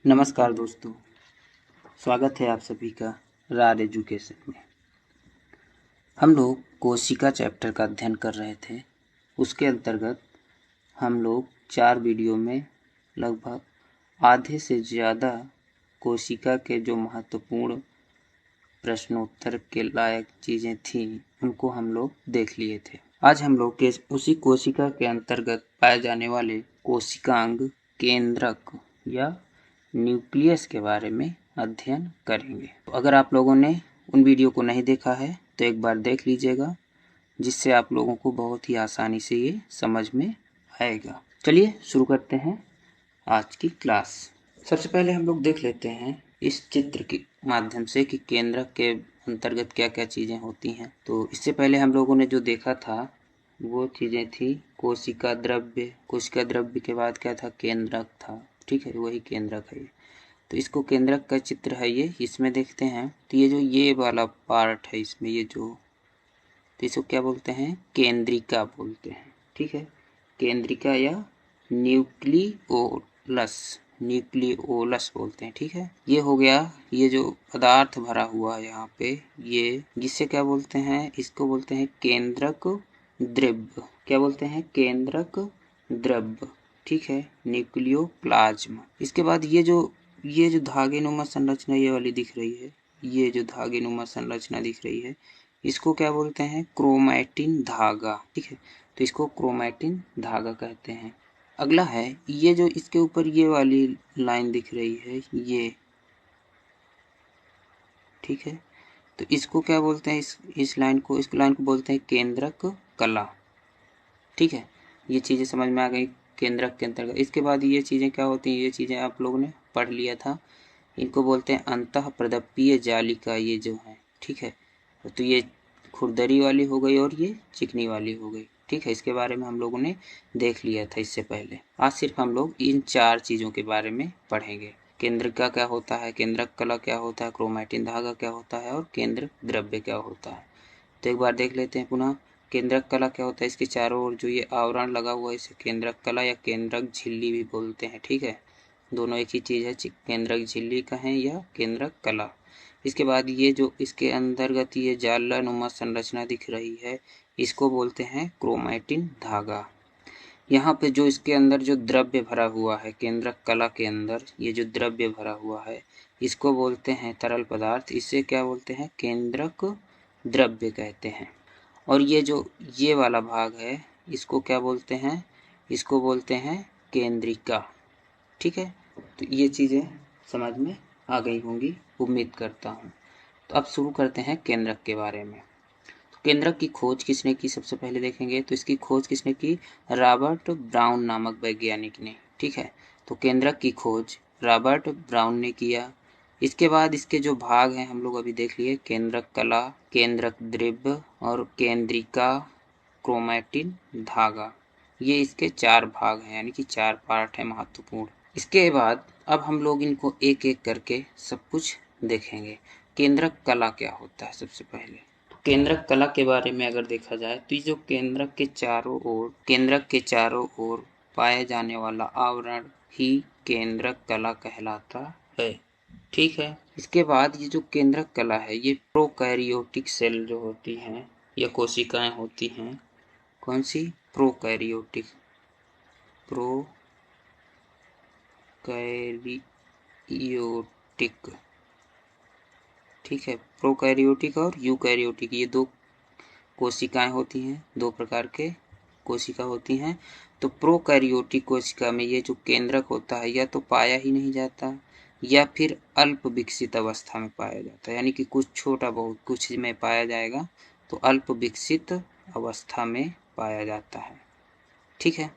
नमस्कार दोस्तों, स्वागत है आप सभी का रार एजुकेशन में। हम लोग कोशिका चैप्टर का अध्ययन कर रहे थे। उसके अंतर्गत हम लोग 4 वीडियो में लगभग आधे से ज़्यादा कोशिका के जो महत्वपूर्ण प्रश्नोत्तर के लायक चीज़ें थीं उनको हम लोग देख लिए थे। आज हम लोग के उसी कोशिका के अंतर्गत पाए जाने वाले कोशिकांग, केंद्रक या न्यूक्लियस के बारे में अध्ययन करेंगे। तो अगर आप लोगों ने उन वीडियो को नहीं देखा है तो एक बार देख लीजिएगा, जिससे आप लोगों को बहुत ही आसानी से ये समझ में आएगा। चलिए शुरू करते हैं आज की क्लास। सबसे पहले हम लोग देख लेते हैं इस चित्र के माध्यम से कि केंद्रक के अंतर्गत क्या क्या चीज़ें होती हैं। तो इससे पहले हम लोगों ने जो देखा था वो चीज़ें थी कोशिका द्रव्य। कोशिका द्रव्य के बाद क्या था? केंद्रक था। ठीक है, वही केंद्रक है। तो इसको केंद्रक का चित्र है ये, इसमें देखते हैं तो ये जो ये वाला पार्ट है इसमें ये जो, तो इसको क्या बोलते हैं? केंद्रिका बोलते हैं। ठीक है, केंद्रिका या न्यूक्लियोलस, न्यूक्लियोलस बोलते हैं। ठीक है, ये हो गया। ये जो पदार्थ भरा हुआ है यहाँ पे, ये जिससे क्या बोलते हैं? इसको बोलते हैं केंद्रक द्रव्य। क्या बोलते हैं? केंद्रक द्रव्य। ठीक है, न्यूक्लियोप्लाज्म। इसके बाद ये जो धागे नुमा संरचना ये वाली दिख रही है, ये जो धागे नुमा संरचना दिख रही है, इसको क्या बोलते हैं? क्रोमैटिन धागा। ठीक है, तो इसको क्रोमैटिन धागा कहते हैं। अगला है ये जो इसके ऊपर ये वाली लाइन दिख रही है ये, ठीक है, तो इसको क्या बोलते हैं? इस लाइन को बोलते हैं केंद्रक कला। ठीक है, ये चीज़ें समझ में आ गई केंद्रक के अंतर्गत। इसके बाद ये चीज़ें क्या होती हैं? ये चीज़ें आप लोगों ने पढ़ लिया था। इनको बोलते हैं अंतः प्रदपीय जालिका, ये जो है। ठीक है, तो ये खुरदरी वाली हो गई और ये चिकनी वाली हो गई। ठीक है, इसके बारे में हम लोगों ने देख लिया था इससे पहले। आज सिर्फ हम लोग इन 4 चीज़ों के बारे में पढ़ेंगे। केंद्रिका क्या होता है, केंद्रक कला क्या होता है, क्रोमैटिन धागा क्या होता है और केंद्र द्रव्य क्या होता है। तो एक बार देख लेते हैं पुनः। केंद्रक कला क्या होता है? इसके चारों ओर जो ये आवरण लगा हुआ है इसे केंद्रक कला या केंद्रक झिल्ली भी बोलते हैं। ठीक है, दोनों एक ही चीज़ है, केंद्रक झिल्ली कहें या केंद्रक कला। इसके बाद ये जो इसके अंतर्गत ये जालनुमा संरचना दिख रही है, इसको बोलते हैं क्रोमैटिन धागा। यहाँ पे जो इसके अंदर जो द्रव्य भरा हुआ है केंद्रक कला के अंदर, ये जो द्रव्य भरा हुआ है इसको बोलते हैं तरल पदार्थ। इसे क्या बोलते हैं? केंद्रक द्रव्य कहते हैं। और ये जो ये वाला भाग है इसको क्या बोलते हैं? इसको बोलते हैं केंद्रिका। ठीक है, तो ये चीज़ें समझ में आ गई होंगी, उम्मीद करता हूँ। तो अब शुरू करते हैं केंद्रक के बारे में। तो केंद्रक की खोज किसने की? सबसे पहले देखेंगे तो इसकी खोज किसने की? रॉबर्ट ब्राउन नामक वैज्ञानिक ने। ठीक है, तो केंद्रक की खोज रॉबर्ट ब्राउन ने किया। इसके बाद इसके जो भाग हैं हम लोग अभी देख लिए, केंद्रक कला, केंद्रक द्रव्य और केंद्रिका, क्रोमैटिन धागा। ये इसके 4 भाग हैं, यानी कि 4 पार्ट हैं महत्वपूर्ण। इसके बाद अब हम लोग इनको एक एक करके सब कुछ देखेंगे। केंद्रक कला क्या होता है? सबसे पहले केंद्रक कला के बारे में अगर देखा जाए तो ये जो केंद्रक के चारों ओर पाए जाने वाला आवरण ही केंद्रक कला कहलाता है। ठीक है, इसके बाद ये जो केंद्रक कला है ये प्रोकैरियोटिक सेल जो होती हैं या कोशिकाएं होती हैं, कौन सी? प्रोकैरियोटिक ठीक है, प्रोकैरियोटिक और यूकैरियोटिक, ये 2 कोशिकाएं होती हैं, 2 प्रकार के कोशिका होती हैं। तो प्रोकैरियोटिक कोशिका में ये जो केंद्रक होता है या तो पाया ही नहीं जाता या फिर अल्प विकसित अवस्था में पाया जाता है, यानी कि कुछ छोटा बहुत कुछ में पाया जाएगा तो अल्प विकसित अवस्था में पाया जाता है। ठीक है,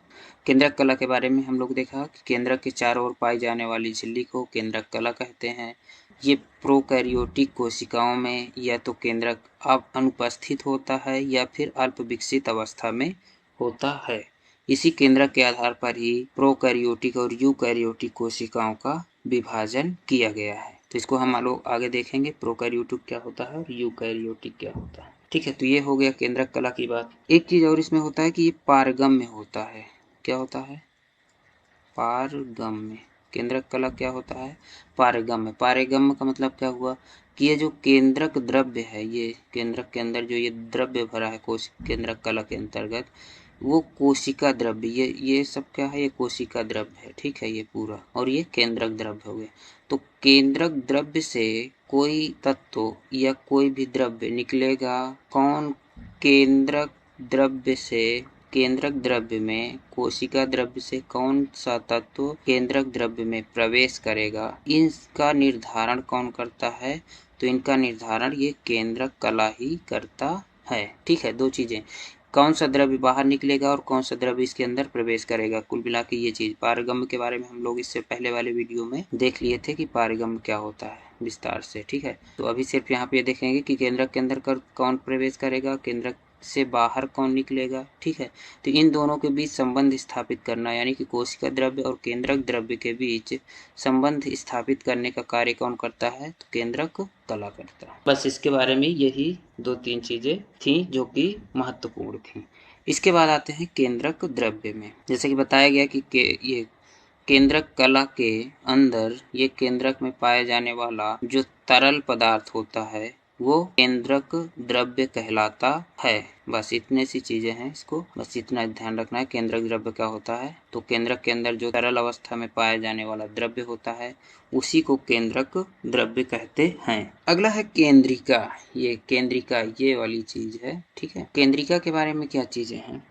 केंद्रक कला के बारे में हम लोग देखा कि केंद्रक के चारों ओर पाई जाने वाली झिल्ली को केंद्रक कला कहते हैं। ये प्रोकैरियोटिक कोशिकाओं में या तो केंद्रक अब अनुपस्थित होता है या फिर अल्प विकसित अवस्था में होता है। इसी केंद्रक के आधार पर ही प्रोकैरियोटिक और यूकैरियोटिक कोशिकाओं का विभाजन किया गया है। तो इसको हम लोग आगे देखेंगे, प्रोकैरियोटिक क्या होता है और यूकैरियोटिक क्या होता है। ठीक है, तो ये हो गया केंद्रक कला की बात। एक चीज और इसमें होता है कि ये पारगम्य होता है। क्या होता है? पारगम्य। केंद्रक कला क्या होता है? पारगम्य। पारगम्य का मतलब क्या हुआ कि ये जो केंद्रक द्रव्य है, ये केंद्रक के अंदर जो ये द्रव्य भरा है कोश केंद्रक कला के अंतर्गत, वो कोशिका द्रव्य, ये सब क्या है? ये कोशिका द्रव्य है, ठीक है, ये पूरा, और ये केंद्रक द्रव्य हो गए। तो केंद्रक द्रव्य से कोई तत्व या कोई भी द्रव्य निकलेगा। कौन? केंद्रक द्रव्य से, केंद्रक द्रव्य में कोशिका द्रव्य से कौन सा तत्व केंद्रक द्रव्य में प्रवेश करेगा, इसका निर्धारण कौन करता है? तो इनका निर्धारण ये केंद्रक कला ही करता है, ठीक है। दो चीजें, कौन सा द्रव्य बाहर निकलेगा और कौन सा द्रव्य इसके अंदर प्रवेश करेगा, कुल मिला के ये चीज। पारगम्य के बारे में हम लोग इससे पहले वाले वीडियो में देख लिए थे कि पारगम्य क्या होता है विस्तार से, ठीक है। तो अभी सिर्फ यहाँ पे देखेंगे कि केंद्रक के अंदर कौन प्रवेश करेगा, केंद्रक से बाहर कौन निकलेगा, ठीक है। तो इन दोनों के बीच संबंध स्थापित करना, यानी कि कोशिका द्रव्य और केंद्रक द्रव्य के बीच संबंध स्थापित करने का कार्य कौन करता है? तो केंद्रक कला करता है। बस इसके बारे में यही 2-3 चीजें थी जो कि महत्वपूर्ण थी। इसके बाद आते हैं केंद्रक द्रव्य में। जैसे कि बताया गया कि ये केंद्रक कला के अंदर ये केंद्रक में पाए जाने वाला जो तरल पदार्थ होता है वो केंद्रक द्रव्य कहलाता है। बस इतने सी चीजें हैं, इसको बस इतना ध्यान रखना है। केंद्रक द्रव्य क्या होता है? तो केंद्रक के अंदर जो तरल अवस्था में पाया जाने वाला द्रव्य होता है उसी को केंद्रक द्रव्य कहते हैं। अगला है केंद्रिका। ये केंद्रिका ये वाली चीज है, ठीक है। केंद्रिका के बारे में क्या चीजें हैं?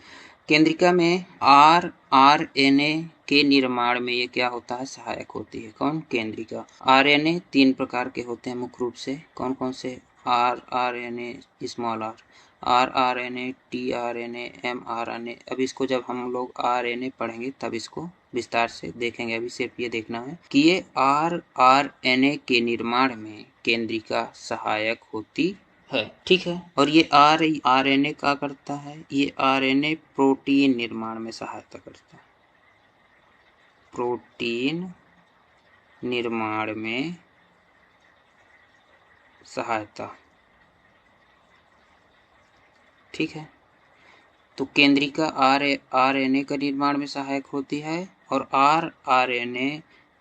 केंद्रिका में आरएनए के निर्माण में ये क्या होता है? सहायक होती है। कौन? केंद्रिका। आरएनए 3 प्रकार के होते हैं मुख्य रूप से। कौन कौन से? RNA, small RNA, tRNA, mRNA. अब इसको जब हम लोग आरएनए पढ़ेंगे तब इसको विस्तार से देखेंगे। अभी सिर्फ ये देखना है कि ये आरएनए के निर्माण में केंद्रिका सहायक होती है, ठीक है। और ये आरएनए क्या करता है? ये आरएनए प्रोटीन निर्माण में सहायता करता है। प्रोटीन निर्माण में सहायता, ठीक है। तो केंद्रिका आरएनए का निर्माण में सहायक होती है और आरएनए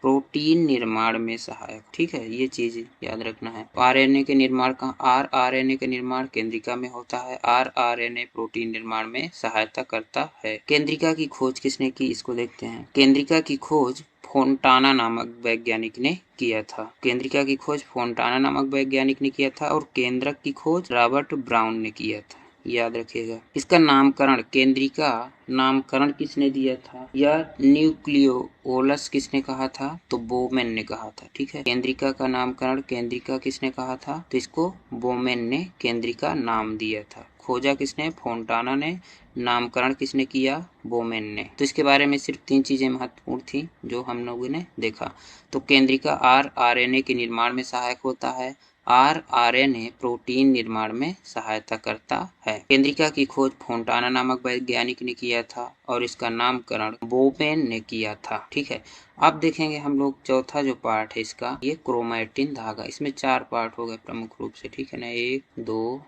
प्रोटीन निर्माण में सहायक, ठीक है। ये चीज याद रखना है। आरएनए के निर्माण का आरएनए का निर्माण केंद्रिका में होता है। आरएनए प्रोटीन निर्माण में सहायता करता है। केंद्रिका की खोज किसने की? इसको देखते हैं। केंद्रिका की खोज फोंटाना नामक वैज्ञानिक ने किया था। केंद्रिका की खोज फोंटाना नामक वैज्ञानिक ने किया था और केंद्रक की खोज रॉबर्ट ब्राउन ने किया था, याद रखिएगा। इसका नामकरण, केंद्रिका नामकरण किसने दिया था या न्यूक्लियोलस किसने कहा था? तो बोमेन ने कहा था, ठीक है। केंद्रिका का नामकरण केंद्रिका किसने कहा था? तो इसको बोमेन ने केंद्रिका नाम दिया था। खोजा किसने? फोंटाना ने। नामकरण किसने किया? बोमेन ने। तो इसके बारे में सिर्फ 3 चीजें महत्वपूर्ण थी जो हम लोगों ने देखा। तो केंद्रिका आरएनए के निर्माण में सहायक होता है। आरएनए प्रोटीन निर्माण में सहायता करता है। केंद्रिका की खोज फोंटाना नामक वैज्ञानिक ने किया था और इसका नामकरण बोमेन ने किया था, ठीक है। अब देखेंगे हम लोग चौथा जो पार्ट है इसका, ये क्रोमैटिन धागा। इसमें 4 पार्ट हो गए प्रमुख रूप से, ठीक है ना। 1, 2,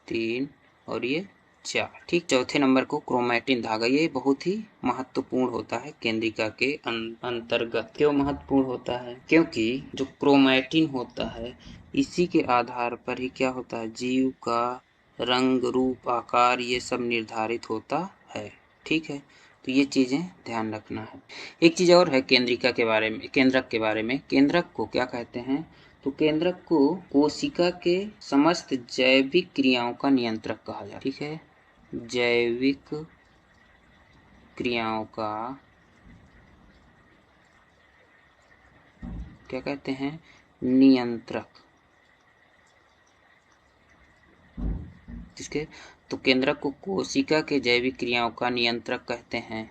3 और ये 4, ठीक। चौथे नंबर को क्रोमैटिन धागा, ये बहुत ही महत्वपूर्ण होता है केंद्रिका के अंतर्गत। क्यों महत्वपूर्ण होता है? क्योंकि जो क्रोमैटिन होता है इसी के आधार पर ही क्या होता है? जीव का रंग, रूप, आकार ये सब निर्धारित होता है, ठीक है। तो ये चीजें ध्यान रखना है। एक चीज और है केंद्रिका के बारे में, केंद्रक के बारे में। केंद्रक को क्या कहते हैं? तो केंद्रक को कोशिका के समस्त जैविक क्रियाओं का नियंत्रक कहा जाता है, ठीक है। जैविक क्रियाओं का क्या कहते हैं? नियंत्रक, किसके? तो केंद्रक को कोशिका के जैविक क्रियाओं का नियंत्रक कहते हैं।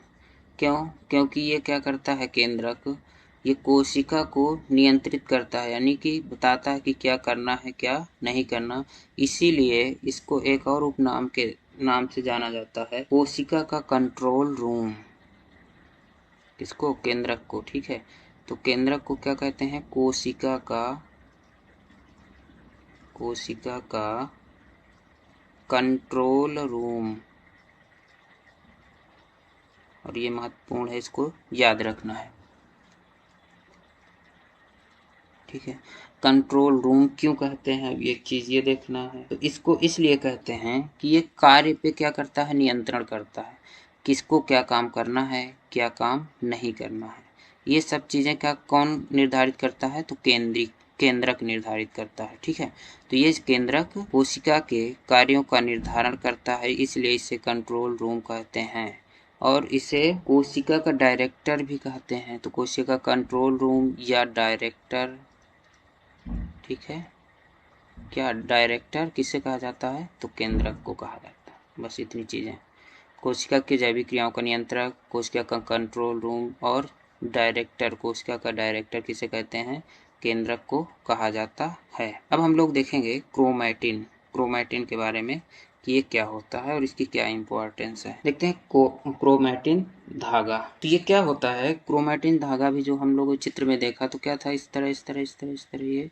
क्यों? क्योंकि ये क्या करता है केंद्रक? ये कोशिका को नियंत्रित करता है, यानी कि बताता है कि क्या करना है क्या नहीं करना। इसीलिए इसको एक और उपनाम के नाम से जाना जाता है, कोशिका का कंट्रोल रूम। किसको? केंद्रक को, ठीक है। तो केंद्रक को क्या कहते हैं? कोशिका का कंट्रोल रूम। और ये महत्वपूर्ण है, इसको याद रखना है। ठीक है। कंट्रोल रूम क्यों कहते हैं, अब एक चीज ये देखना है। तो इसको इसलिए कहते हैं कि ये कार्य पे क्या करता है, नियंत्रण करता है, किसको क्या काम करना है, क्या काम नहीं करना है। ये सब चीजें क्या कौन निर्धारित करता है, तो केंद्रक निर्धारित करता है। ठीक है, तो ये केंद्रक कोशिका के कार्यों का निर्धारण करता है, इसलिए इसे कंट्रोल रूम कहते हैं। और इसे कोशिका का डायरेक्टर भी कहते हैं। तो कोशिका कंट्रोल रूम या डायरेक्टर, ठीक है, क्या डायरेक्टर किसे कहा जाता है, तो केंद्रक को कहा जाता है। बस इतनी चीजें, कोशिका की जैविक क्रियाओं का नियंत्रक, कोशिका का कंट्रोल रूम और डायरेक्टर, कोशिका का डायरेक्टर किसे कहते हैं, केंद्रक को कहा जाता है। अब हम लोग देखेंगे क्रोमैटिन के बारे में कि ये क्या होता है और इसकी क्या इंपॉर्टेंस है। देखते हैं क्रोमैटिन धागा। तो ये क्या होता है, क्रोमैटिन धागा भी जो हम लोग चित्र में देखा तो क्या था, इस तरह ये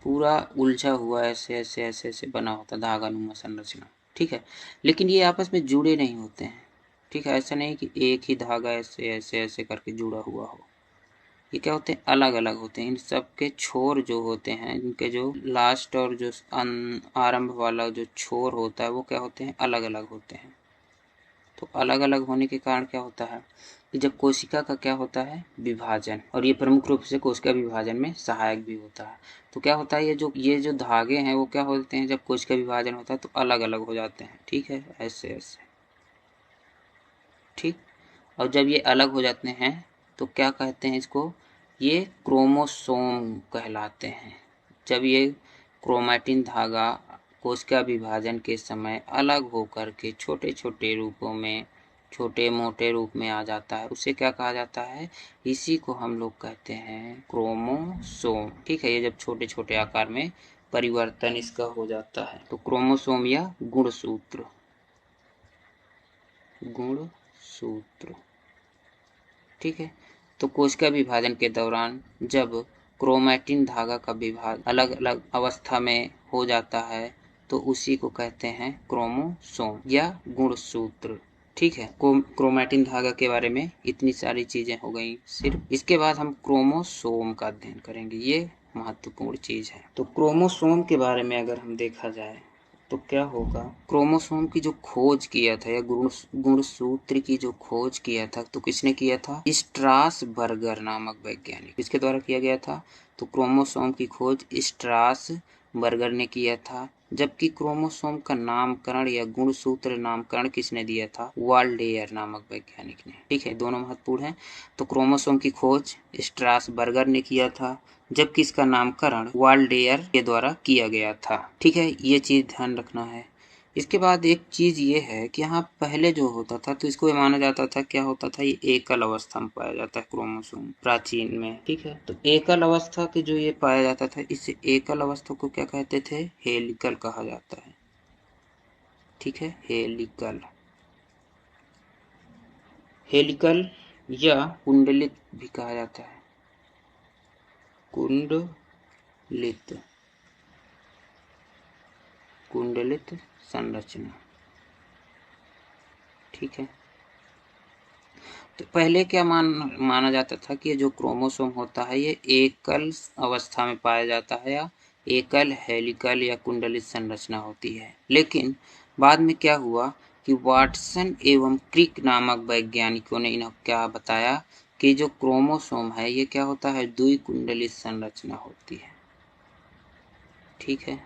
पूरा उलझा हुआ ऐसे ऐसे ऐसे ऐसे बना होता धागा नुमा संरचना। ठीक है, लेकिन ये आपस में जुड़े नहीं होते हैं। ठीक है, ऐसा नहीं कि एक ही धागा ऐसे ऐसे ऐसे करके जुड़ा हुआ हो। ये क्या होते हैं, अलग अलग होते हैं। इन सब के छोर जो होते हैं, इनके जो लास्ट और जो आरंभ वाला जो छोर होता है वो क्या होते हैं, अलग अलग होते हैं। तो अलग अलग होने के कारण क्या होता है कि जब कोशिका का क्या होता है, विभाजन, और ये प्रमुख रूप से कोशिका विभाजन में सहायक भी होता है। तो क्या होता है, ये जो धागे हैं वो क्या होते हैं, जब कोशिका विभाजन होता है तो अलग अलग हो जाते हैं। ठीक है, ऐसे ऐसे, ठीक। और जब ये अलग हो जाते हैं तो क्या कहते हैं इसको, ये क्रोमोसोम कहलाते हैं। जब ये क्रोमैटिन धागा कोशिका विभाजन के समय अलग होकर के छोटे छोटे रूपों में, छोटे मोटे रूप में आ जाता है, उसे क्या कहा जाता है, इसी को हम लोग कहते हैं क्रोमोसोम। ठीक है, ये जब छोटे छोटे आकार में परिवर्तन इसका हो जाता है तो क्रोमोसोम या गुणसूत्र, गुणसूत्र। ठीक है, तो कोशिका विभाजन के दौरान जब क्रोमैटिन धागा का विभाजन अलग अलग अवस्था में हो जाता है तो उसी को कहते हैं क्रोमोसोम या गुणसूत्र। ठीक है, क्रोमैटिन धागा के बारे में इतनी सारी चीजें हो गई। सिर्फ इसके बाद हम क्रोमोसोम का अध्ययन करेंगे, ये महत्वपूर्ण चीज है। तो क्रोमोसोम के बारे में अगर हम देखा जाए तो क्या होगा, क्रोमोसोम की जो खोज किया था या गुणसूत्र की जो खोज किया था तो किसने किया था, स्ट्रासबर्गर नामक वैज्ञानिक, किसके द्वारा किया गया था, तो क्रोमोसोम की खोज स्ट्रासबर्गर ने किया था। जबकि क्रोमोसोम का नामकरण या गुणसूत्र नामकरण किसने दिया था, वाल्डेयर नामक वैज्ञानिक ने। ठीक है, दोनों महत्वपूर्ण हैं। तो क्रोमोसोम की खोज स्ट्रासबर्गर ने किया था, जबकि इसका नामकरण वाल्डेयर के द्वारा किया गया था। ठीक है, ये चीज ध्यान रखना है। इसके बाद एक चीज ये है कि यहाँ पहले जो होता था तो इसको माना जाता था, क्या होता था, ये एकल अवस्था में पाया जाता है क्रोमोसोम प्राचीन में। ठीक है, तो एकल अवस्था के जो ये पाया जाता था, इस एकल अवस्था को क्या कहते थे, हेलिकल कहा जाता है। ठीक है, हेलिकल, हेलिकल या कुंडलित भी कहा जाता है, कुंडलित, कुंडलित संरचना। ठीक है, तो पहले क्या माना जाता था कि ये जो क्रोमोसोम होता है ये एकल अवस्था में पाया जाता है या एकल हेलिकल या कुंडलित संरचना होती है। लेकिन बाद में क्या हुआ कि वाटसन एवं क्रिक नामक वैज्ञानिकों ने इन्हें क्या बताया कि जो क्रोमोसोम है ये क्या होता है, द्विकुंडलित संरचना होती है। ठीक है,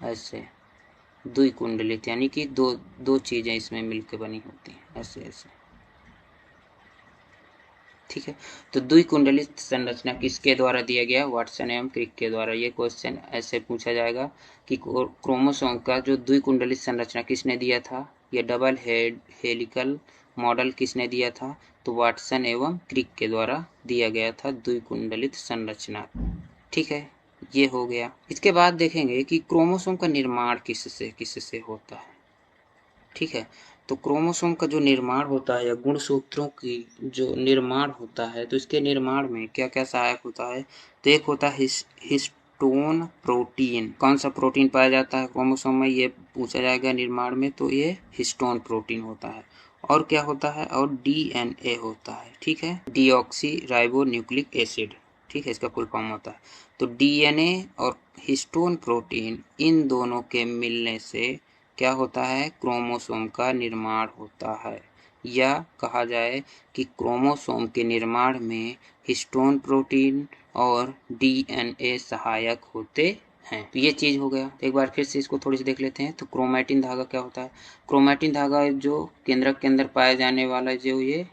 ऐसे द्विकुंडलित यानी कि दो चीजें इसमें मिलकर बनी होती हैं, ऐसे ऐसे। ठीक है, तो द्विकुंडलित संरचना किसके द्वारा दिया गया, वाटसन एवं क्रिक के द्वारा। ये क्वेश्चन ऐसे पूछा जाएगा कि क्रोमोसोम का जो द्विकुंडलित संरचना किसने दिया था, ये डबल हेलिकल मॉडल किसने दिया था, तो वाटसन एवं क्रिक के द्वारा दिया गया था द्विकुंडलित संरचना। ठीक है, ये हो गया। इसके बाद देखेंगे कि क्रोमोसोम का निर्माण किससे होता है। ठीक है, तो क्रोमोसोम का जो निर्माण होता है या गुणसूत्रों की जो निर्माण होता है तो इसके निर्माण में क्या क्या सहायक होता है, तो एक होता है हिस्टोन प्रोटीन। कौन सा प्रोटीन पाया जाता है क्रोमोसोम में, ये पूछा जाएगा निर्माण में, तो ये हिस्टोन प्रोटीन होता है। और क्या होता है, और डीएनए होता है। ठीक है, डीऑक्सी राइबो न्यूक्लिक एसिड। ठीक है, इसका फुल फॉर्म होता है। तो डीएनए और हिस्टोन प्रोटीन इन दोनों के मिलने से क्या होता है, क्रोमोसोम का निर्माण होता है, या कहा जाए कि क्रोमोसोम के निर्माण में हिस्टोन प्रोटीन और डीएनए सहायक होते हैं। तो ये चीज हो गया। तो एक बार फिर से इसको थोड़ी सी देख लेते हैं। तो क्रोमैटिन धागा क्या होता है? क्रोमैटिन धागा जो केंद्रक के अंदर पाया जाने वाला जो ये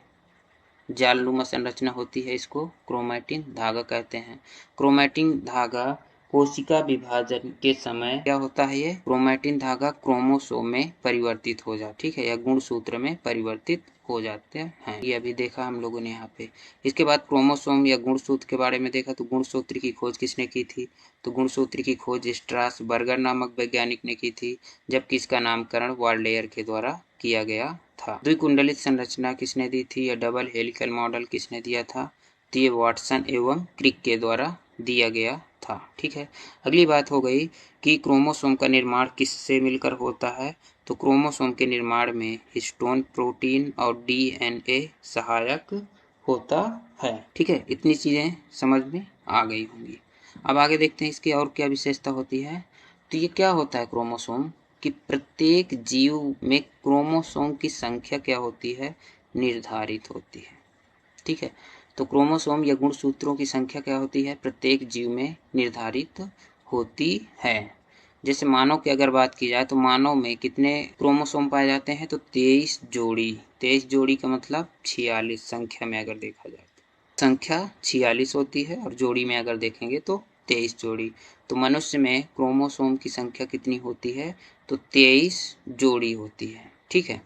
जालनुमा संरचना होती है, इसको क्रोमैटिन धागा कहते हैं। क्रोमैटिन धागा कोशिका विभाजन के समय क्या होता है, ये क्रोमैटिन धागा क्रोमोसोम में परिवर्तित हो जाता, ठीक है, या गुणसूत्र में परिवर्तित हो जाते हैं। ये अभी देखा हम लोगों ने यहाँ पे। इसके बाद क्रोमोसोम या गुणसूत्र के बारे में देखा। तो गुणसूत्र की खोज किसने की थी? तो गुणसूत्र की खोज स्ट्रासबर्गर नामक वैज्ञानिक ने की थी, जबकि इसका नामकरण वाल्डेयर के द्वारा किया गया था। द्विकुंडलित संरचना किसने दी थी, या डबल हेलिकल मॉडल किसने दिया था? तो ये वाटसन एवं क्रिक के द्वारा दिया गया था, ठीक है। अगली बात हो गई कि क्रोमोसोम का निर्माण किससे मिलकर होता है? तो क्रोमोसोम के निर्माण में हिस्टोन प्रोटीन और डीएनए सहायक होता है, ठीक है। इतनी चीजें समझ में आ गई होंगी। अब आगे देखते हैं इसकी और क्या विशेषता होती है। तो ये क्या होता है क्रोमोसोम, कि प्रत्येक जीव में क्रोमोसोम की संख्या क्या होती है, निर्धारित होती है, ठीक है। तो क्रोमोसोम या गुणसूत्रों की संख्या क्या होती है, प्रत्येक जीव में निर्धारित होती है। जैसे मानव की अगर बात की जाए तो मानव में कितने क्रोमोसोम पाए जाते हैं? तो 23 जोड़ी। 23 जोड़ी का मतलब 46 संख्या में अगर देखा जाए तो संख्या 46 होती है, और जोड़ी में अगर देखेंगे तो 23 जोड़ी। तो मनुष्य में क्रोमोसोम की संख्या कितनी होती है? तो 23 जोड़ी होती है, ठीक है।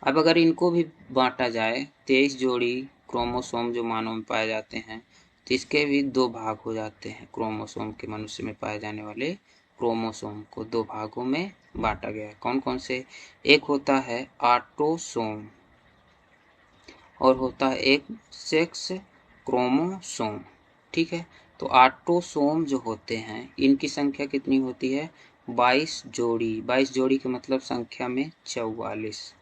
अब अगर इनको भी बांटा जाए, 23 जोड़ी क्रोमोसोम जो मानव में पाए जाते हैं, तो इसके भी दो भाग हो जाते हैं। क्रोमोसोम के मनुष्य में पाए जाने वाले क्रोमोसोम को दो भागों में बांटा गया है। कौन कौन से? एक होता है ऑटोसोम और होता है एक सेक्स क्रोमोसोम, ठीक है। तो ऑटोसोम जो होते हैं इनकी संख्या कितनी होती है? 22 जोड़ी। 22 जोड़ी का मतलब संख्या में 44।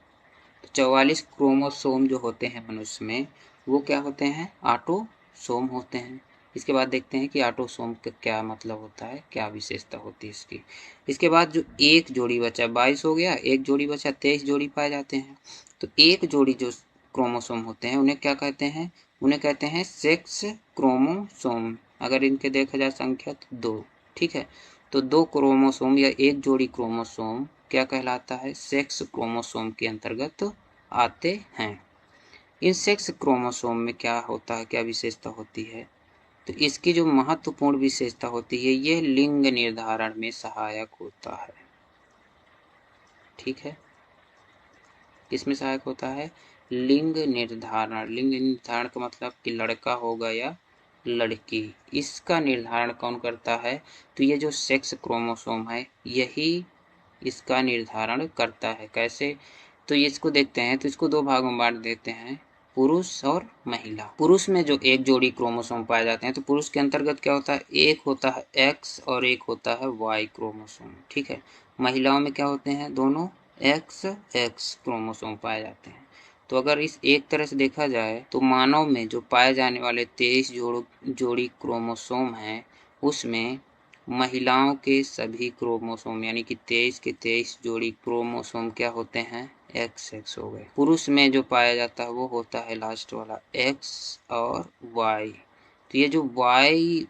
तो 44 क्रोमोसोम जो होते हैं मनुष्य में, वो क्या होते हैं? ऑटोसोम होते हैं। इसके बाद देखते हैं कि ऑटोसोम का क्या मतलब होता है, क्या विशेषता होती है इसकी। इसके बाद जो एक जोड़ी बचा, 22 हो गया, एक जोड़ी बचा, 23 जोड़ी पाए जाते हैं। तो एक जोड़ी जो क्रोमोसोम होते हैं उन्हें क्या कहते हैं? उन्हें कहते हैं सेक्स क्रोमोसोम। अगर इनके देखा जाए संख्या तो 2, ठीक है। तो 2 क्रोमोसोम या एक जोड़ी क्रोमोसोम क्या कहलाता है? सेक्स क्रोमोसोम के अंतर्गत आते हैं। इन सेक्स क्रोमोसोम में क्या होता है, क्या विशेषता होती है? तो इसकी जो महत्वपूर्ण विशेषता होती है, यह लिंग निर्धारण में सहायक होता है, ठीक है। किसमें सहायक होता है? लिंग निर्धारण। लिंग निर्धारण का मतलब कि लड़का होगा या लड़की, इसका निर्धारण कौन करता है? तो ये जो सेक्स क्रोमोसोम है यही इसका निर्धारण करता है। कैसे? तो इसको देखते हैं। तो इसको दो भागों में बांट देते हैं, पुरुष और महिला। पुरुष में जो एक जोड़ी क्रोमोसोम पाए जाते हैं, तो पुरुष के अंतर्गत क्या होता है? एक होता है एक्स और एक होता है वाई क्रोमोसोम, ठीक है। महिलाओं में क्या होते हैं? दोनों एक्स एक्स क्रोमोसोम पाए जाते हैं। तो अगर इस एक तरह से देखा जाए तो मानव में जो पाए जाने वाले 23 जोड़ी क्रोमोसोम हैं, उसमें महिलाओं के सभी क्रोमोसोम यानी कि 23 के 23 जोड़ी क्रोमोसोम क्या होते हैं? एक्स एक्स हो गए। पुरुष में जो पाया जाता है वो होता है लास्ट वाला एक्स और वाई। तो ये जो वाई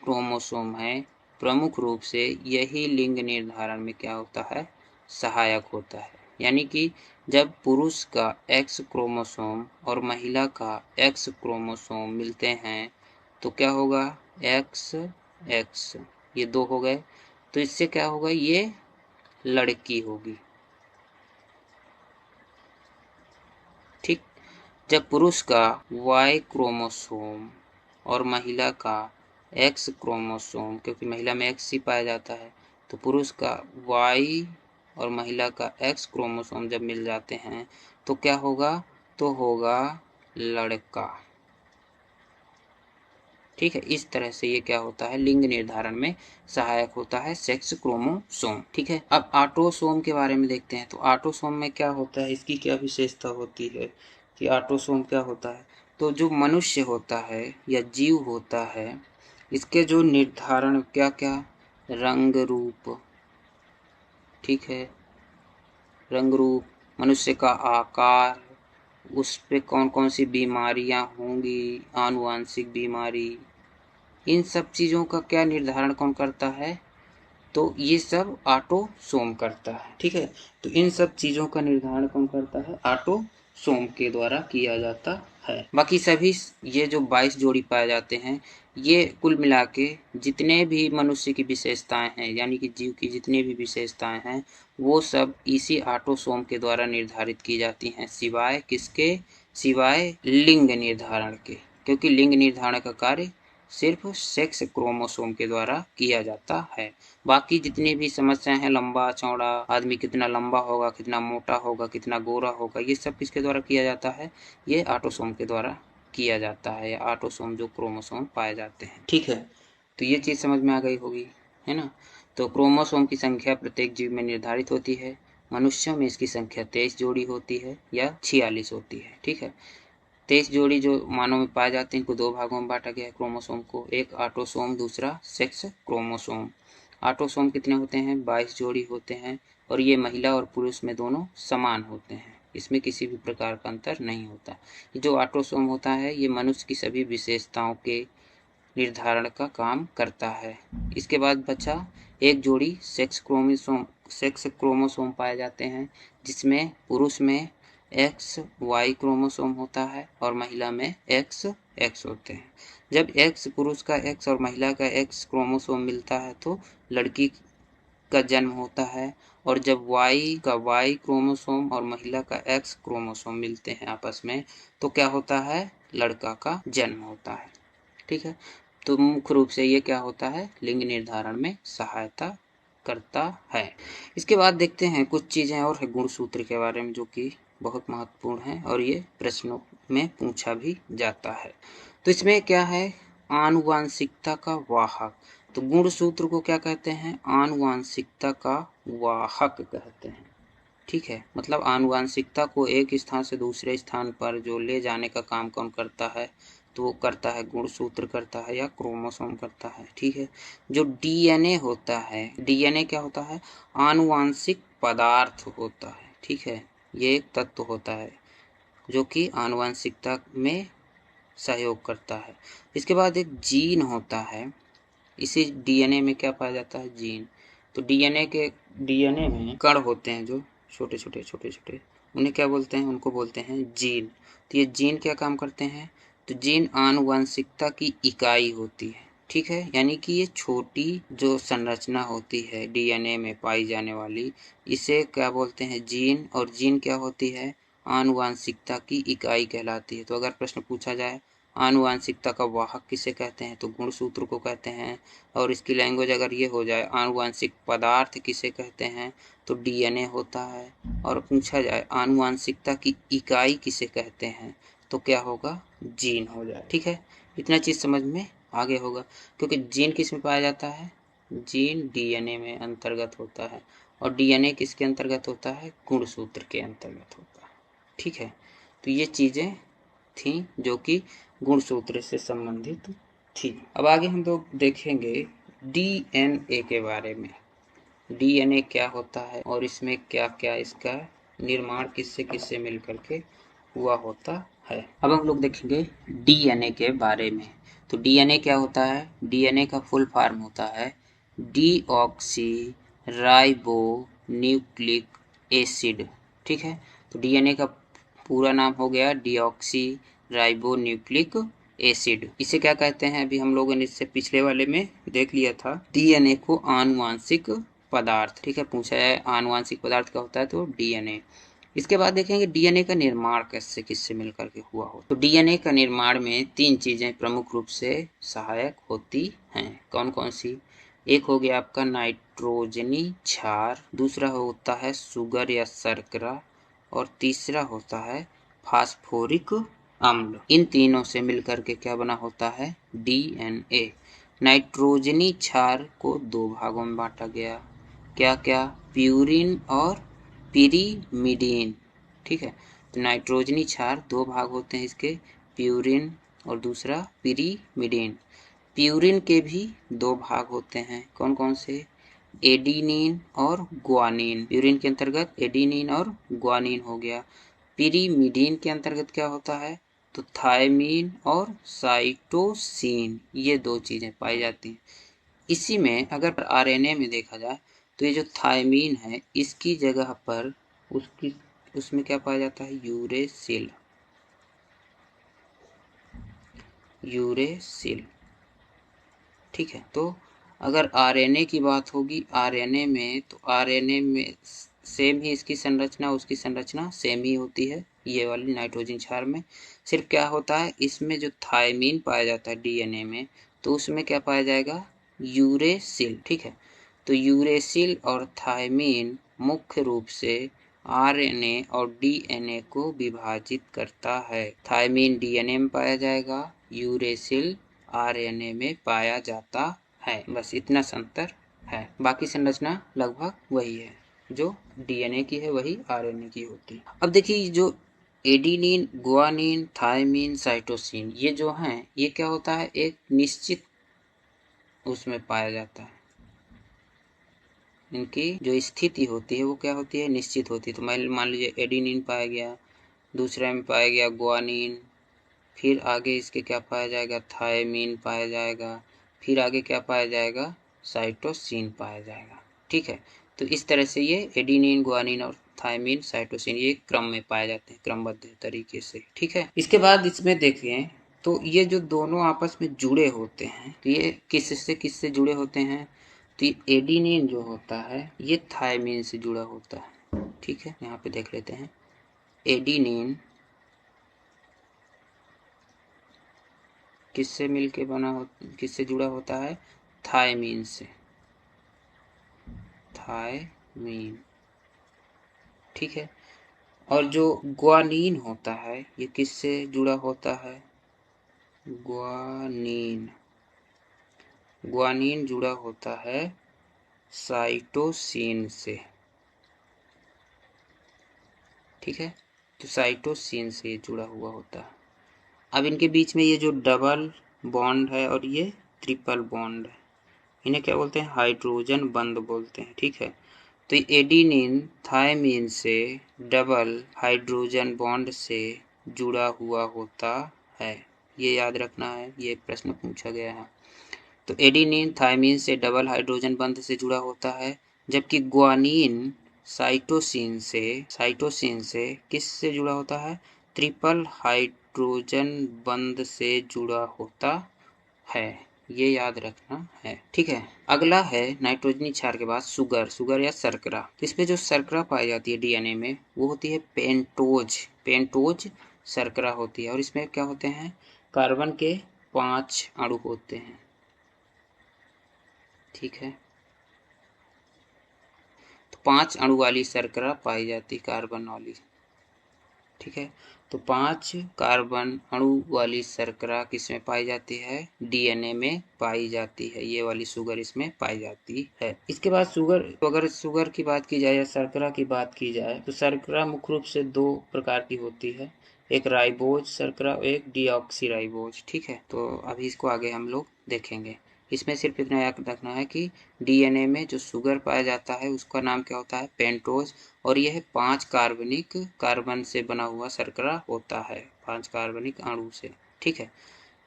क्रोमोसोम है, प्रमुख रूप से यही लिंग निर्धारण में क्या होता है? सहायक होता है। यानी कि जब पुरुष का एक्स क्रोमोसोम और महिला का एक्स क्रोमोसोम मिलते हैं तो क्या होगा? एक्स एक्स, ये दो हो गए। तो इससे क्या होगा? ये लड़की होगी, ठीक। जब पुरुष का वाई क्रोमोसोम और महिला का एक्स क्रोमोसोम, क्योंकि महिला में एक्स ही पाया जाता है, तो पुरुष का वाई और महिला का एक्स क्रोमोसोम जब मिल जाते हैं तो क्या होगा? तो होगा लड़का, ठीक है। इस तरह से ये क्या होता है? लिंग निर्धारण में सहायक होता है सेक्स क्रोमोसोम, ठीक है। अब ऑटोसोम के बारे में देखते हैं। तो ऑटोसोम में क्या होता है, इसकी क्या विशेषता होती है कि ऑटोसोम क्या होता है? तो जो मनुष्य होता है या जीव होता है, इसके जो निर्धारण क्या क्या, रंग रूप, ठीक है, रंग रूप, मनुष्य का आकार, उस पे कौन कौन सी बीमारियां होंगी, आनुवांशिक बीमारी, इन सब चीज़ों का क्या निर्धारण कौन करता है, तो ये सब ऑटोसोम करता है। ठीक है, तो इन सब चीज़ों का निर्धारण कौन करता है, ऑटोसोम के द्वारा किया जाता है। बाकी सभी ये जो 22 जोड़ी पाए जाते हैं, ये कुल मिला के जितने भी मनुष्य की विशेषताएं हैं, यानी कि जीव की जितनी भी विशेषताएं हैं, वो सब इसी ऑटोसोम के द्वारा निर्धारित की जाती हैं, सिवाय किसके, सिवाय लिंग निर्धारण के, क्योंकि लिंग निर्धारण का कार्य सिर्फ सेक्स क्रोमोसोम के द्वारा किया जाता है। बाकी जितनी भी समस्याएं हैं, लंबा चौड़ा, आदमी कितना लंबा होगा, कितना मोटा होगा, कितना गोरा होगा, ये सब किसके द्वारा किया जाता है, ये ऑटोसोम के द्वारा किया जाता है, या ऑटोसोम जो क्रोमोसोम पाए जाते हैं। ठीक है, तो ये चीज़ समझ में आ गई होगी, है ना। तो क्रोमोसोम की संख्या प्रत्येक जीव में निर्धारित होती है। मनुष्यों में इसकी संख्या 23 जोड़ी होती है या 46 होती है। ठीक है, 23 जोड़ी जो मानव में पाए जाते हैं, इनको दो भागों में बांटा गया है क्रोमोसोम को, एक ऑटोसोम, दूसरा सेक्स क्रोमोसोम। ऑटोसोम कितने होते हैं, 22 जोड़ी होते हैं, और ये महिला और पुरुष में दोनों समान होते हैं, इसमें किसी भी प्रकार का अंतर नहीं होता। जो ऑटोसोम होता है, ये मनुष्य की सभी विशेषताओं के निर्धारण का काम करता है। इसके बाद बचा एक जोड़ी सेक्स क्रोमोसोम पाए जाते हैं, जिसमें पुरुष में एक्स वाई क्रोमोसोम होता है और महिला में एक्स एक्स होते हैं। जब एक्स पुरुष का एक्स और महिला का एक्स क्रोमोसोम मिलता है तो लड़की का जन्म होता है, और जब वाई का वाई क्रोमोसोम और महिला का एक्स क्रोमोसोम मिलते हैं आपस में, तो क्या होता है, लड़का का जन्म होता है। ठीक है, तो मुख्य रूप से ये क्या होता है, लिंग निर्धारण में सहायता करता है। इसके बाद देखते हैं कुछ चीजें और है गुणसूत्र के बारे में, जो कि बहुत महत्वपूर्ण है और ये प्रश्नों में पूछा भी जाता है। तो इसमें क्या है, आनुवांशिकता का वाहक। तो गुणसूत्र को क्या कहते हैं, आनुवांशिकता का वाहक कहते हैं। ठीक है, मतलब आनुवांशिकता को एक स्थान से दूसरे स्थान पर जो ले जाने का काम कौन करता है, तो वो करता है गुणसूत्र करता है या क्रोमोसोम करता है। ठीक है, जो डीएनए होता है, डीएनए क्या होता है, आनुवांशिक पदार्थ होता है। ठीक है, ये एक तत्व होता है जो कि आनुवांशिकता में सहयोग करता है। इसके बाद एक जीन होता है, इसी डीएनए में क्या पाया जाता है, जीन। तो डीएनए में कण होते हैं जो छोटे छोटे, उन्हें क्या बोलते हैं, उनको बोलते हैं जीन। तो ये जीन क्या काम करते हैं, तो जीन आनुवंशिकता की इकाई होती है। ठीक है, यानी कि ये छोटी जो संरचना होती है डीएनए में पाई जाने वाली, इसे क्या बोलते हैं, जीन। और जीन क्या होती है, आनुवंशिकता की इकाई कहलाती है। तो अगर प्रश्न पूछा जाए आनुवंशिकता का वाहक किसे कहते हैं, तो गुणसूत्र को कहते हैं। और इसकी लैंग्वेज अगर ये हो जाए आनुवंशिक पदार्थ किसे कहते हैं, तो डीएनए होता है। और पूछा जाए आनुवंशिकता की इकाई किसे कहते हैं, तो क्या होगा, जीन हो जाए। ठीक है, इतना चीज समझ में आगे होगा, क्योंकि जीन किस में पाया जाता है, जीन डीएनए में अंतर्गत होता है, और डीएनए किसके अंतर्गत होता है, गुणसूत्र के अंतर्गत होता है। ठीक है, तो ये चीजें थी जो कि गुणसूत्र से संबंधित थी। अब आगे हम लोग देखेंगे डीएनए के बारे में। डीएनए क्या होता है और इसमें क्या क्या इसका निर्माण किससे किससे मिलकर के हुआ होता है। अब हम लोग देखेंगे डीएनए के बारे में। तो डीएनए क्या होता है, डीएनए का फुल फॉर्म होता है डीऑक्सी राइबो न्यूक्लिक एसिड। ठीक है, तो डीएनए का पूरा नाम हो गया डीऑक्सी राइबो न्यूक्लिक एसिड। इसे क्या कहते हैं, अभी हम लोगों ने इससे पिछले वाले में देख लिया था, डीएनए को आनुवांशिक पदार्थ। ठीक है, पूछा है आनुवांशिक पदार्थ क्या होता है, तो डीएनए। इसके बाद देखेंगे डीएनए का निर्माण कैसे किससे मिलकर के हुआ हो। तो डीएनए का निर्माण में तीन चीजें प्रमुख रूप से सहायक होती हैं। कौन कौन सी, एक हो गया आपका नाइट्रोजनी क्षार, दूसरा होता है शुगर या शर्करा, और तीसरा होता है फास्फोरिक अम्ल। इन तीनों से मिलकर के क्या बना होता है, डीएनए। नाइट्रोजनी क्षार को दो भागों में बांटा गया, क्या क्या, प्यूरिन और पिरीमिडीन। ठीक है, तो नाइट्रोजनी क्षार दो भाग होते हैं इसके, प्यूरिन और दूसरा पिरीमिडीन। प्यूरिन के भी दो भाग होते हैं, कौन कौन से? एडिनिन और ग्वानिन। प्यूरिन के अंतर्गत एडिनिन और ग्वानिन हो गया। पिरीमिडीन के अंतर्गत क्या होता है? तो थायमीन और साइटोसिन, ये दो चीजें पाई जाती हैं। इसी में अगर आरएनए में देखा जाए तो ये जो थायमीन है इसकी जगह पर उसमें क्या पाया जाता है? यूरेसिल। यूरेसिल, ठीक है। तो अगर आरएनए की बात होगी आरएनए में, तो आरएनए में सेम ही इसकी संरचना, उसकी संरचना सेम ही होती है ये वाली नाइट्रोजन क्षार में। सिर्फ क्या होता है इसमें जो थायमीन पाया जाता है डीएनए में, तो उसमें क्या पाया जाएगा? यूरेसिल, ठीक है। तो यूरेसिल और थायमीन मुख्य रूप से आरएनए और डीएनए को विभाजित करता है। थायमीन डीएनए में पाया जाएगा, यूरेसिल आरएनए में पाया जाता है। बस इतना अंतर है, बाकी संरचना लगभग वही है, जो डीएनए की है वही आरएनए की होती है। अब देखिए जो एडिनिन, गुआनिन, थायमीन, साइटोसिन, ये जो हैं ये क्या होता है? एक निश्चित उसमें पाया जाता है, इनकी जो स्थिति होती है वो क्या होती है? निश्चित होती है। तो मान लीजिए एडिनिन पाया गया, दूसरे में पाया गया गुआनिन, फिर आगे इसके क्या पाया जाएगा? थायमीन पाया जाएगा, फिर आगे क्या पाया जाएगा? साइटोसिन पाया जाएगा, ठीक है। तो इस तरह से ये एडिनिन, गुआनिन और थायमीन, साइटोसिन ये क्रम में पाए जाते हैं, क्रमबद्ध तरीके से, ठीक है। इसके बाद इसमें देखें तो ये जो दोनों आपस में जुड़े होते हैं, तो ये किससे जुड़े होते हैं? तो ये एडिनिन जो होता है ये थायमीन से जुड़ा होता है, ठीक है। यहाँ पे देख लेते हैं, एडिनिन किससे मिलके किससे जुड़ा होता है? थायमीन से, थायमीन, ठीक है। और जो ग्वानिन होता है ये किससे जुड़ा होता है? ग्वानिन, ग्वानिन जुड़ा होता है साइटोसिन से, ठीक है। तो साइटोसिन से जुड़ा हुआ होता है। अब इनके बीच में ये जो डबल बॉन्ड है और ये ट्रिपल बॉन्ड है, इन्हें क्या बोलते हैं? हाइड्रोजन बंध बोलते हैं, ठीक है। तो एडिनिन थायमीन से डबल हाइड्रोजन बॉन्ड से जुड़ा हुआ होता है, ये याद रखना है, ये प्रश्न पूछा गया है। तो एडिनिन थायमीन से डबल हाइड्रोजन बंध से जुड़ा होता है, जबकि ग्वानिन साइटोसिन से किस से जुड़ा होता है? ट्रिपल हाइड्रोजन बंध से जुड़ा होता है, ये याद रखना है, ठीक है। अगला है नाइट्रोजनी क्षार के बाद सुगर या शर्करा। तो इसमें जो शर्करा पाई जाती है डीएनए में वो होती है पेंटोज शर्करा होती है। और इसमें क्या होते हैं? कार्बन के 5 अणु होते हैं, ठीक है। तो 5 अणु वाली शर्करा पाई जाती है, कार्बन वाली, ठीक है। तो 5 कार्बन अणु वाली शर्करा किसमें पाई जाती है? डीएनए में पाई जाती है, ये वाली सुगर इसमें पाई जाती है। इसके बाद अगर सुगर की बात की जाए या शर्करा की बात की जाए तो शर्करा मुख्य रूप से 2 प्रकार की होती है, एक राइबोज शर्करा और एक डीऑक्सी राइबोज, ठीक है। तो अभी इसको आगे हम लोग देखेंगे। इसमें सिर्फ इतना याद रखना है कि डीएनए में जो सुगर पाया जाता है उसका नाम क्या होता है? पेंटोज, और यह 5 कार्बनिक कार्बन से बना हुआ शर्करा होता है, 5 कार्बनिक अणु से, ठीक है।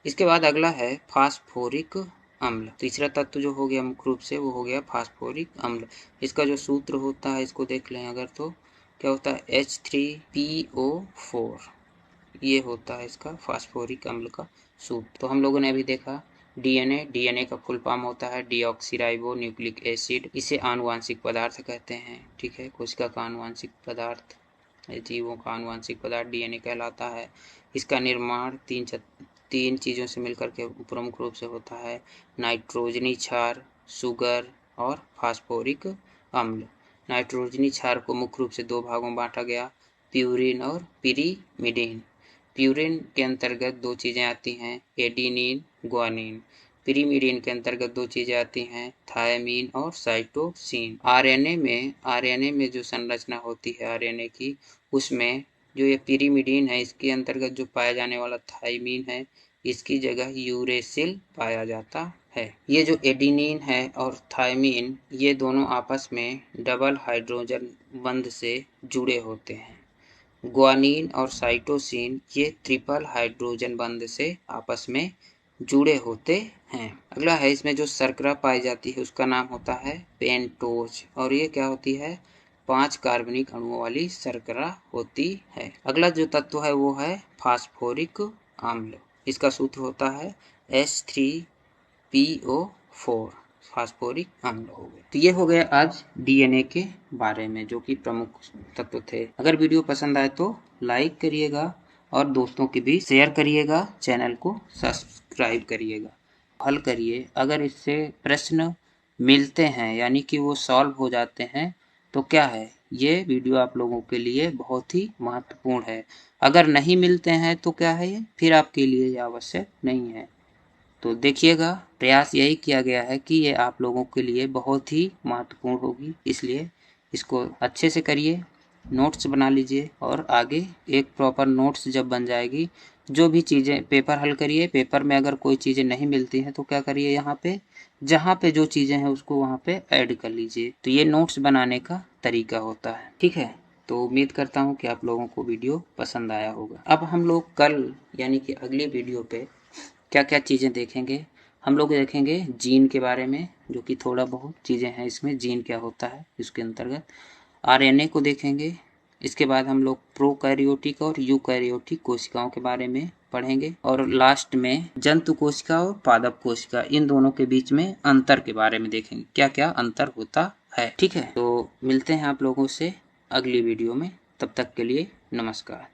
इसके बाद अगला है फास्फोरिक अम्ल। तीसरा तत्व जो हो गया मुख्य रूप से वो हो गया फास्फोरिक अम्ल। इसका जो सूत्र होता है इसको देख लें अगर, तो क्या होता है? H3PO4, ये होता है इसका फास्फोरिक अम्ल का सूत्र। तो हम लोगों ने अभी देखा डीएनए का फुल फॉर्म होता है डीऑक्सीराइबो न्यूक्लिक एसिड, इसे आनुवांशिक पदार्थ कहते हैं, ठीक है। कोशिका का आनुवांशिक पदार्थ, जीवों का आनुवांशिक पदार्थ डीएनए कहलाता है। इसका निर्माण तीन चीज़ों से मिलकर के प्रमुख रूप से होता है, नाइट्रोजनी क्षार, सुगर और फास्फोरिक अम्ल। नाइट्रोजनी क्षार को मुख्य रूप से 2 भागों में बांटा गया, प्यूरिन और पिरीमिडीन। प्यूरिन के अंतर्गत 2 चीज़ें आती हैं, एडिनिन, ग्वानिन। पिरीमिडीन के अंतर्गत 2 चीज़ें आती हैं, थायमीन और साइटोसिन। आरएनए में जो संरचना होती है आरएनए की, उसमें जो ये पिरीमिडीन है इसके अंतर्गत जो पाया जाने वाला थाइमीन है इसकी जगह यूरेसिल पाया जाता है। ये जो एडिनिन है और थाइमीन ये दोनों आपस में डबल हाइड्रोजन बंध से जुड़े होते हैं। ग्वानिन और साइटोसिन ये ट्रिपल हाइड्रोजन बंध से आपस में जुड़े होते हैं। अगला है इसमें जो शर्करा पाई जाती है उसका नाम होता है पेंटोज और ये क्या होती है 5 कार्बनिक अणुओं वाली शर्करा होती है। अगला जो तत्व है वो है फास्फोरिक अम्ल। इसका सूत्र होता है H3PO4 फास्फोरिक अम्ल हो गया। तो ये हो गया आज डीएनए के बारे में जो कि प्रमुख तत्व थे। अगर वीडियो पसंद आए तो लाइक करिएगा और दोस्तों के बीच शेयर करिएगा, चैनल को सब्सक्राइब करिएगा, हल करिए। अगर इससे प्रश्न मिलते हैं यानी कि वो सॉल्व हो जाते हैं तो क्या है ये वीडियो आप लोगों के लिए बहुत ही महत्वपूर्ण है। अगर नहीं मिलते हैं तो क्या है ये फिर आपके लिए ये आवश्यक नहीं है। तो देखिएगा प्रयास यही किया गया है कि ये आप लोगों के लिए बहुत ही महत्वपूर्ण होगी, इसलिए इसको अच्छे से करिए, नोट्स बना लीजिए और आगे एक प्रॉपर नोट्स जब बन जाएगी जो भी चीज़ें पेपर हल करिए। पेपर में अगर कोई चीज़ें नहीं मिलती हैं तो क्या करिए यहाँ पे जहाँ पे जो चीज़ें हैं उसको वहाँ पे ऐड कर लीजिए। तो ये नोट्स बनाने का तरीका होता है, ठीक है। तो उम्मीद करता हूँ कि आप लोगों को वीडियो पसंद आया होगा। अब हम लोग कल यानी कि अगली वीडियो पे क्या क्या चीज़ें देखेंगे, हम लोग देखेंगे जीन के बारे में जो कि थोड़ा बहुत चीज़ें हैं इसमें, जीन क्या होता है इसके अंतर्गत, आरएनए को देखेंगे। इसके बाद हम लोग प्रोकैरियोटिक और यूकैरियोटिक कोशिकाओं के बारे में पढ़ेंगे और लास्ट में जंतु कोशिका और पादप कोशिका इन दोनों के बीच में अंतर के बारे में देखेंगे, क्या क्या अंतर होता है, ठीक है। तो मिलते हैं आप लोगों से अगली वीडियो में, तब तक के लिए नमस्कार।